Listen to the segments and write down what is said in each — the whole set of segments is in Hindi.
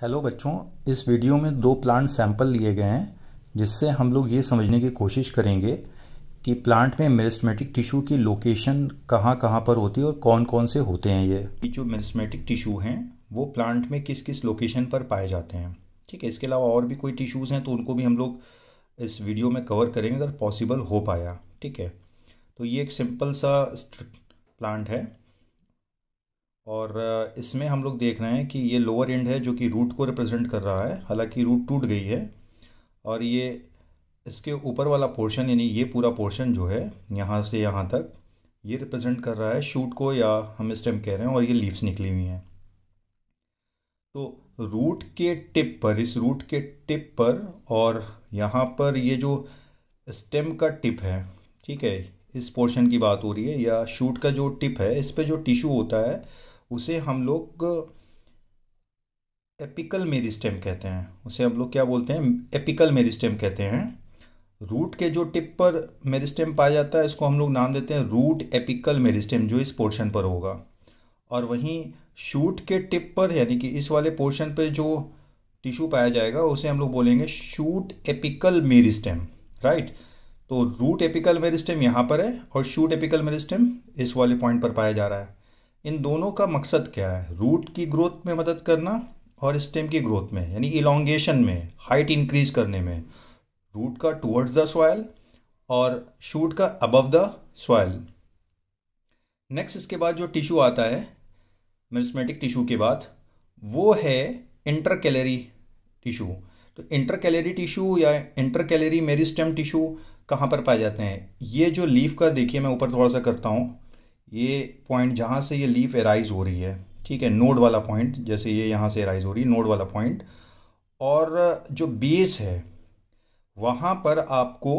हेलो बच्चों, इस वीडियो में दो प्लांट सैंपल लिए गए हैं जिससे हम लोग ये समझने की कोशिश करेंगे कि प्लांट में मेरिस्टेमेटिक टिश्यू की लोकेशन कहाँ कहाँ पर होती है और कौन कौन से होते हैं। ये जो मेरिस्टेमेटिक टिश्यू हैं वो प्लांट में किस किस लोकेशन पर पाए जाते हैं। ठीक है, इसके अलावा और भी कोई टिश्यूज़ हैं तो उनको भी हम लोग इस वीडियो में कवर करेंगे अगर पॉसिबल हो पाया। ठीक है, तो ये एक सिंपल सा प्लांट है और इसमें हम लोग देख रहे हैं कि ये लोअर एंड है जो कि रूट को रिप्रेजेंट कर रहा है, हालांकि रूट टूट गई है। और ये इसके ऊपर वाला पोर्शन यानी ये पूरा पोर्शन जो है यहाँ से यहाँ तक ये रिप्रेजेंट कर रहा है शूट को, या हम स्टेम कह रहे हैं, और ये लीव्स निकली हुई हैं। तो रूट के टिप पर, इस रूट के टिप पर और यहाँ पर ये जो स्टेम का टिप है, ठीक है, इस पोर्शन की बात हो रही है, या शूट का जो टिप है इस पे जो टिश्यू होता है उसे हम लोग एपिकल मेरिस्टेम कहते हैं। उसे हम लोग क्या बोलते हैं? एपिकल मेरिस्टेम कहते हैं। रूट के जो टिप पर मेरिस्टेम पाया जाता है इसको हम लोग नाम देते हैं रूट एपिकल मेरिस्टेम, जो इस पोर्शन पर होगा। और वहीं शूट के टिप पर यानी कि इस वाले पोर्शन पे जो टिश्यू पाया जाएगा उसे हम लोग बोलेंगे शूट एपिकल मेरिस्टेम। राइट, तो रूट एपिकल मेरिस्टेम यहाँ पर है और शूट एपिकल मेरिस्टेम इस वाले पॉइंट पर पाया जा रहा है। इन दोनों का मकसद क्या है? रूट की ग्रोथ में मदद करना और स्टेम की ग्रोथ में यानी इलोंगेशन में, हाइट इंक्रीज करने में। रूट का टुवर्ड्स द सॉइल और शूट का अबव द सॉइल। नेक्स्ट इसके बाद जो टिश्यू आता है मेरिस्टेमेटिक टिश्यू के बाद वो है इंटरकैलरी टिश्यू। तो इंटरकैलरी टिश्यू या इंटरकैलरी मेरिस्टेम टिश्यू कहाँ पर पाए जाते हैं? ये जो लीफ का देखिए, मैं ऊपर थोड़ा सा करता हूँ, ये पॉइंट जहाँ से ये लीफ एराइज हो रही है, ठीक है, नोड वाला पॉइंट, जैसे ये यहाँ से एराइज हो रही है नोड वाला पॉइंट, और जो बेस है वहाँ पर आपको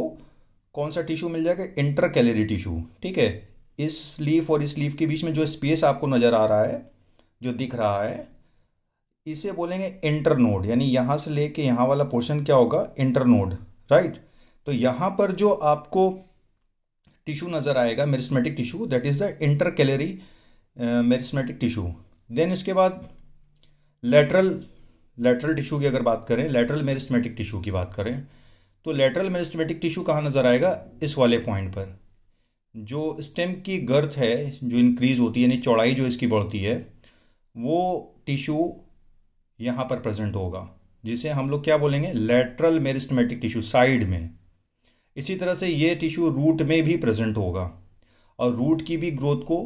कौन सा टिश्यू मिल जाएगा? Intercalary tissue. ठीक है, इस लीफ और इस लीफ के बीच में जो स्पेस आपको नज़र आ रहा है, जो दिख रहा है, इसे बोलेंगे इंटरनोड। यानी यहाँ से लेके यहाँ वाला पोर्शन क्या होगा? इंटरनोड। राइट, तो यहाँ पर जो आपको टिश्यू नज़र आएगा meristematic tissue, that is the intercalary meristematic tissue. Then इसके बाद लेटरल टिश्यू की अगर बात करें, लेटरल मेरिस्टेमेटिक टिश्यू की बात करें, तो लेटरल मेरिस्टेमेटिक टिश्यू कहाँ नज़र आएगा? इस वाले पॉइंट पर। जो स्टेम की गर्थ है जो इंक्रीज होती है यानी चौड़ाई जो इसकी बढ़ती है, वो टिश्यू यहाँ पर प्रेजेंट होगा, जिसे हम लोग क्या बोलेंगे? लेटरल मेरिस्टेमेटिक टिश्यू, साइड में। इसी तरह से ये टिश्यू रूट में भी प्रेजेंट होगा और रूट की भी ग्रोथ को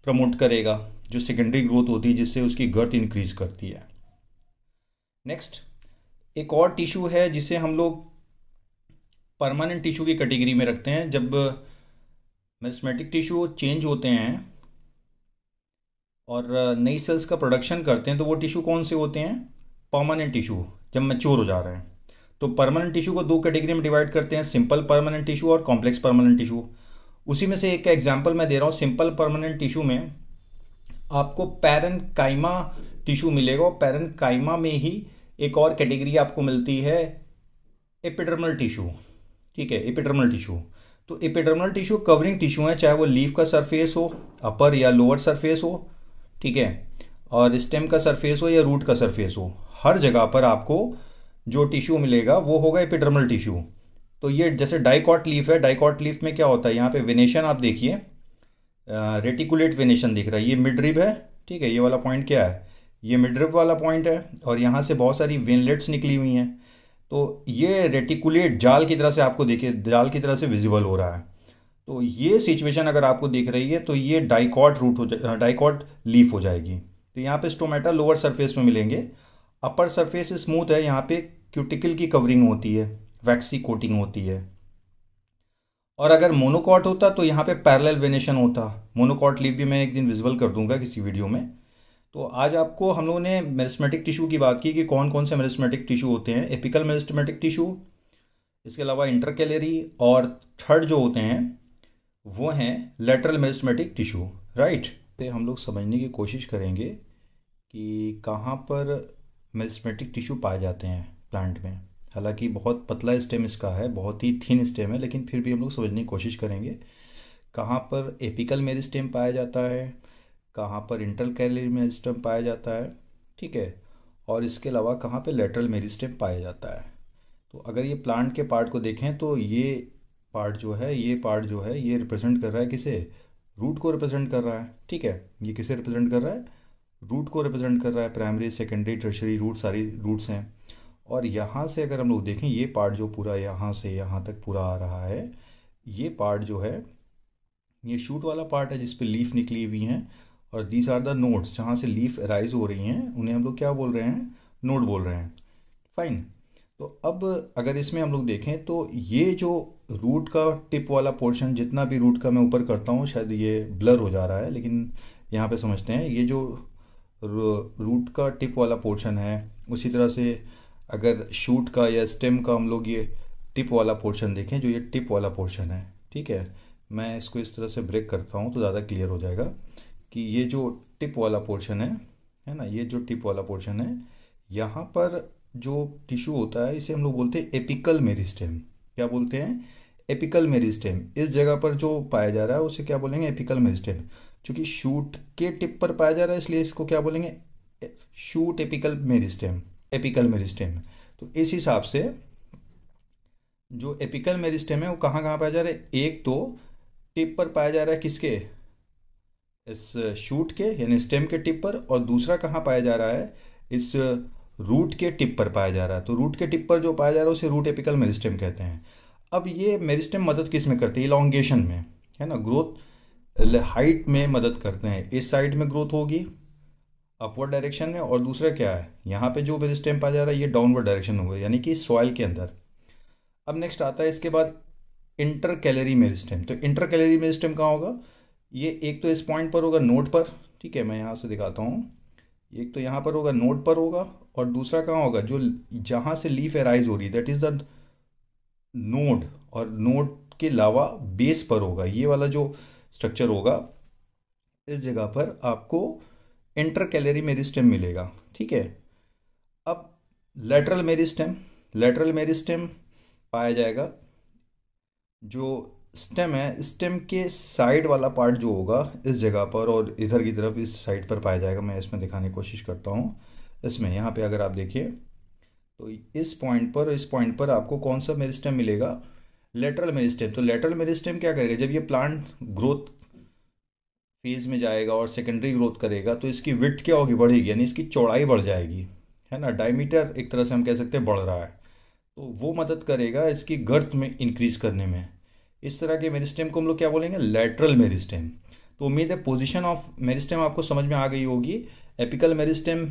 प्रमोट करेगा, जो सेकेंडरी ग्रोथ होती है जिससे उसकी गर्थ इंक्रीज करती है। नेक्स्ट एक और टिश्यू है जिसे हम लोग परमानेंट टिश्यू की कैटेगरी में रखते हैं। जब मेरिस्टेमेटिक टिश्यू चेंज होते हैं और नई सेल्स का प्रोडक्शन करते हैं तो वो टिश्यू कौन से होते हैं? परमानेंट टिश्यू, जब मैच्योर हो जा रहे हैं। तो परमानेंट टिश्यू को दो कैटेगरी में डिवाइड करते हैं, सिंपल परमानेंट टिश्यू और कॉम्प्लेक्स परमानेंट टिश्यू। उसी में से एक का एग्जांपल मैं दे रहा हूँ। सिंपल परमानेंट टिश्यू में आपको पैरेन्काइमा टिश्यू मिलेगा और पैरेन्काइमा में ही एक और कैटेगरी आपको मिलती है, एपिडर्मल टिश्यू। ठीक है, एपिडर्मल टिश्यू। तो एपिडर्मल टिश्यू कवरिंग टिश्यू है, चाहे वो लीफ का सरफेस हो, अपर या लोअर सरफेस हो, ठीक है, और स्टेम का सरफेस हो या रूट का सरफेस हो, हर जगह पर आपको जो टिश्यू मिलेगा वो होगा एपिडर्मल टिश्यू। तो ये जैसे डाइकॉट लीफ है, डाइकॉट लीफ में क्या होता है? यहाँ पे वेनेशन आप देखिए, रेटिकुलेट वेनेशन दिख रहा है, ये मिडरिब है। ठीक है, ये वाला पॉइंट क्या है? ये मिडरिब वाला पॉइंट है और यहाँ से बहुत सारी वेनलेट्स निकली हुई हैं। तो ये रेटिकुलेट जाल की तरह से आपको देखिए, जाल की तरह से विजिबल हो रहा है। तो ये सिचुएशन अगर आपको दिख रही है तो ये डाइकॉट रूट हो डाइकॉट लीफ हो जाएगी। तो यहाँ पे स्टोमेटा लोअर सरफेस में मिलेंगे, अपर सरफेस स्मूथ है, यहाँ पे क्यूटिकल की कवरिंग होती है, वैक्सी कोटिंग होती है। और अगर मोनोकॉट होता तो यहाँ पे पैरेलल वेनेशन होता। मोनोकॉट लीफ भी मैं एक दिन विजुअल कर दूंगा किसी वीडियो में। तो आज आपको हम लोगों ने मेरिस्टेमेटिक टिश्यू की बात की कि कौन कौन से मेरिस्टेमेटिक टिश्यू होते हैं। एपिकल मेरिस्टेमेटिक टिश्यू, इसके अलावा इंटरकैलरी, और थर्ड जो होते हैं वो हैं लेटरल मेरिस्टेमेटिक टिश्यू। राइट, तो हम लोग समझने की कोशिश करेंगे कि कहाँ पर मेरिस्टेमेटिक टिश्यू पाए जाते हैं प्लांट में। हालांकि बहुत पतला स्टेम इसका है, बहुत ही थिन स्टेम है, लेकिन फिर भी हम लोग समझने की कोशिश करेंगे कहाँ पर एपिकल मेरिस्टेम पाया जाता है, कहाँ पर इंटरकैलरी मेरिस्टेम पाया जाता है। ठीक है, और इसके अलावा कहाँ पे लेटरल मेरिस्टेम पाया जाता है। तो अगर ये प्लांट के पार्ट को देखें तो ये पार्ट जो है ये रिप्रेजेंट कर रहा है किसे, रूट को रिप्रेजेंट कर रहा है। ठीक है, ये किसे रिप्रेजेंट कर रहा है, रूट को रिप्रेजेंट कर रहा है। प्राइमरी सेकेंडरी टर्शरी रूट सारी रूट्स हैं। और यहाँ से अगर हम लोग देखें ये पार्ट जो पूरा यहाँ से यहाँ तक पूरा आ रहा है, ये पार्ट जो है ये शूट वाला पार्ट है जिस पे लीफ निकली हुई हैं। और दीज आर द नोड्स, जहाँ से लीफ राइज हो रही हैं उन्हें हम लोग क्या बोल रहे हैं, नोड बोल रहे हैं। फाइन। तो अब अगर इसमें हम लोग देखें तो ये जो रूट का टिप वाला पोर्शन, जितना भी रूट का मैं ऊपर करता हूँ, शायद ये ब्लर हो जा रहा है लेकिन यहाँ पे समझते हैं, ये जो रूट का टिप वाला पोर्शन है, उसी तरह से अगर शूट का या स्टेम का हम लोग ये टिप वाला पोर्शन देखें, जो ये टिप वाला पोर्शन है, ठीक है, मैं इसको इस तरह से ब्रेक करता हूँ तो ज़्यादा क्लियर हो जाएगा कि ये जो टिप वाला पोर्शन है ना, ये जो टिप वाला पोर्शन है, यहाँ पर जो टिश्यू होता है इसे हम लोग बोलते हैं एपिकल मेरिस्टेम। क्या बोलते हैं, एपिकल मेरिस्टेम। इस जगह पर जो पाया जा रहा है उसे क्या बोलेंगे, एपिकल मेरिस्टेम। चूंकि शूट के टिप पर पाया जा रहा है इसलिए इसको क्या बोलेंगे, shoot apical meristem, apical meristem. तो इस हिसाब से जो एपिकल मेरिस्टेम है वो कहाँ कहाँ पाया जा रहा है, एक तो टिप पर पाया जा रहा है किसके, इस शूट के यानी स्टेम के टिप पर, और दूसरा कहाँ पाया जा रहा है, इस रूट के टिप पर पाया जा रहा है। तो रूट के टिप पर जो पाया जा रहा है उसे रूट एपिकल मेरिस्टेम कहते हैं। अब ये मेरिस्टेम मदद किस में करती है, इलॉन्गेशन में, है ना, ग्रोथ हाइट में मदद करते हैं। इस साइड में ग्रोथ होगी अपवर्ड डायरेक्शन में, और दूसरा क्या है, यहाँ पे जो मेरिस्टेम पाया जा रहा है ये डाउनवर्ड डायरेक्शन होगा यानी कि सॉइल के अंदर। अब नेक्स्ट आता है इसके बाद इंटर कैलरी मेरिस्टेम। तो इंटर कैलरी मेरिस्टेम कहाँ होगा, ये एक तो इस पॉइंट पर होगा नोड पर, ठीक है, मैं यहाँ से दिखाता हूँ, एक तो यहाँ पर होगा नोड पर होगा, और दूसरा कहाँ होगा, जो जहाँ से लीफ एराइज हो रही है दैट इज द नोड, और नोड के अलावा बेस पर होगा। ये वाला जो स्ट्रक्चर होगा इस जगह पर आपको इंटर कैलरी मेरिस्टेम मिलेगा। ठीक है, अब लेटरल मेरिस्टेम, लेटरल मेरिस्टेम पाया जाएगा, जो स्टेम है, स्टेम के साइड वाला पार्ट जो होगा इस जगह पर, और इधर की तरफ इस साइड पर पाया जाएगा। मैं इसमें दिखाने की कोशिश करता हूँ। इसमें यहाँ पे अगर आप देखिए तो इस पॉइंट पर आपको कौन सा मेरिस्टेम मिलेगा, लेटरल मेरिस्टेम। तो लेटरल मेरिस्टेम क्या करेगा, जब ये प्लांट ग्रोथ फेज में जाएगा और सेकेंडरी ग्रोथ करेगा तो इसकी विड्थ क्या होगी, बढ़ेगी, यानी इसकी चौड़ाई बढ़ जाएगी, है ना, डायमीटर एक तरह से हम कह सकते हैं बढ़ रहा है, तो वो मदद करेगा इसकी गर्थ में इंक्रीज करने में। इस तरह के मेरिस्टेम को हम लोग क्या बोलेंगे, लेटरल मेरिस्टेम। तो उम्मीद है पोजीशन ऑफ मेरिस्टेम आपको समझ में आ गई होगी। Apical meristem,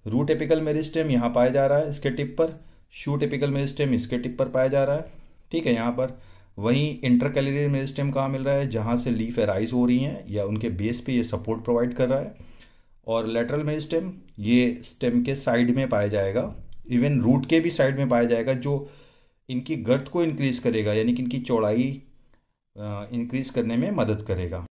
root apical meristem यहाँ पाया जा रहा है इसके टिप पर, शूट एपिकल मेरिस्टेम इसके टिप पर पाया जा रहा है, ठीक है, यहाँ पर। वहीं इंटरकैलरी मेरिस्टेम कहाँ मिल रहा है, जहाँ से लीफ एराइज हो रही हैं या उनके बेस पे ये सपोर्ट प्रोवाइड कर रहा है। और लेटरल मेरिस्टेम ये स्टेम के साइड में पाया जाएगा, इवन रूट के भी साइड में पाया जाएगा, जो इनकी गर्थ को इंक्रीज करेगा यानी कि इनकी चौड़ाई इंक्रीज करने में मदद करेगा।